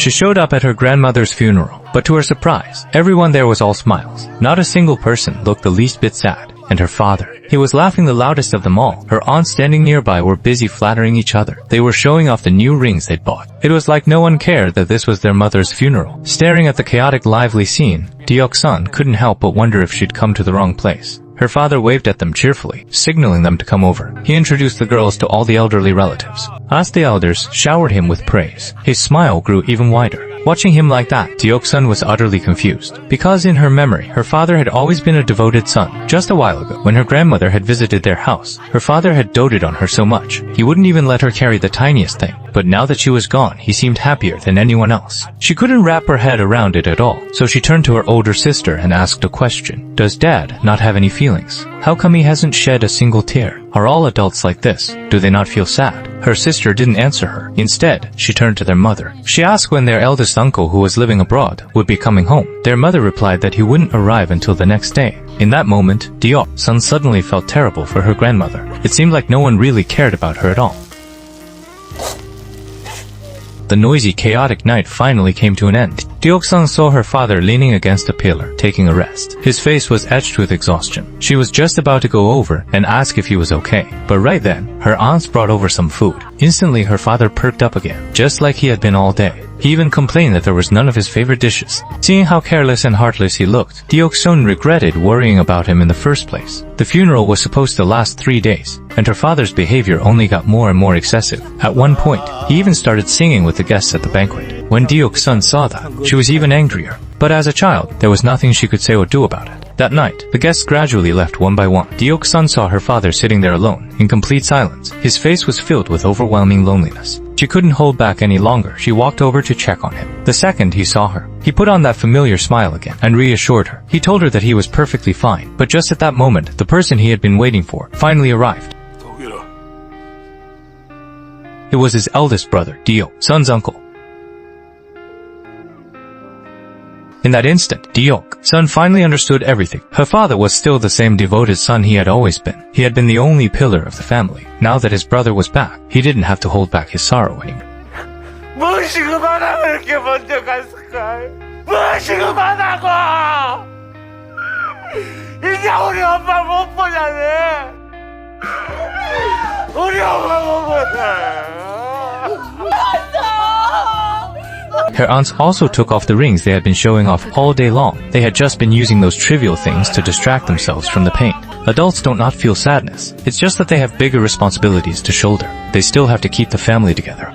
She showed up at her grandmother's funeral, but to her surprise, everyone there was all smiles. Not a single person looked the least bit sad. And her father. He was laughing the loudest of them all. Her aunts standing nearby were busy flattering each other. They were showing off the new rings they'd bought. It was like no one cared that this was their mother's funeral. Staring at the chaotic, lively scene, Deok-sun couldn't help but wonder if she'd come to the wrong place. Her father waved at them cheerfully, signaling them to come over. He introduced the girls to all the elderly relatives. As the elders showered him with praise, his smile grew even wider. Watching him like that, Deok-sun was utterly confused. Because in her memory, her father had always been a devoted son. Just a while ago, when her grandmother had visited their house, her father had doted on her so much, he wouldn't even let her carry the tiniest thing. But now that she was gone, he seemed happier than anyone else. She couldn't wrap her head around it at all, so she turned to her older sister and asked a question. Does Dad not have any feelings? How come he hasn't shed a single tear? Are all adults like this? Do they not feel sad? Her sister didn't answer her. Instead, she turned to their mother. She asked when their eldest uncle, who was living abroad, would be coming home. Their mother replied that he wouldn't arrive until the next day. In that moment, Deok-sun suddenly felt terrible for her grandmother. It seemed like no one really cared about her at all. The noisy, chaotic night finally came to an end. Deok-sun saw her father leaning against a pillar, taking a rest. His face was etched with exhaustion. She was just about to go over and ask if he was okay. But right then, her aunts brought over some food. Instantly, her father perked up again, just like he had been all day. He even complained that there was none of his favorite dishes. Seeing how careless and heartless he looked, Deok-sun regretted worrying about him in the first place. The funeral was supposed to last 3 days, and her father's behavior only got more and more excessive. At one point, he even started singing with the guests at the banquet. When Deok-sun saw that, she was even angrier. But as a child, there was nothing she could say or do about it. That night, the guests gradually left one by one. Deok-sun saw her father sitting there alone, in complete silence. His face was filled with overwhelming loneliness. She couldn't hold back any longer. She walked over to check on him. The second he saw her, he put on that familiar smile again and reassured her. He told her that he was perfectly fine. But just at that moment, the person he had been waiting for finally arrived. It was his eldest brother, Deok-sun's uncle. In that instant, Deok-sun finally understood everything. Her father was still the same devoted son he had always been. He had been the only pillar of the family. Now that his brother was back, he didn't have to hold back his sorrow anymore. Her aunts also took off the rings they had been showing off all day long. They had just been using those trivial things to distract themselves from the pain. Adults don't not feel sadness. It's just that they have bigger responsibilities to shoulder. They still have to keep the family together.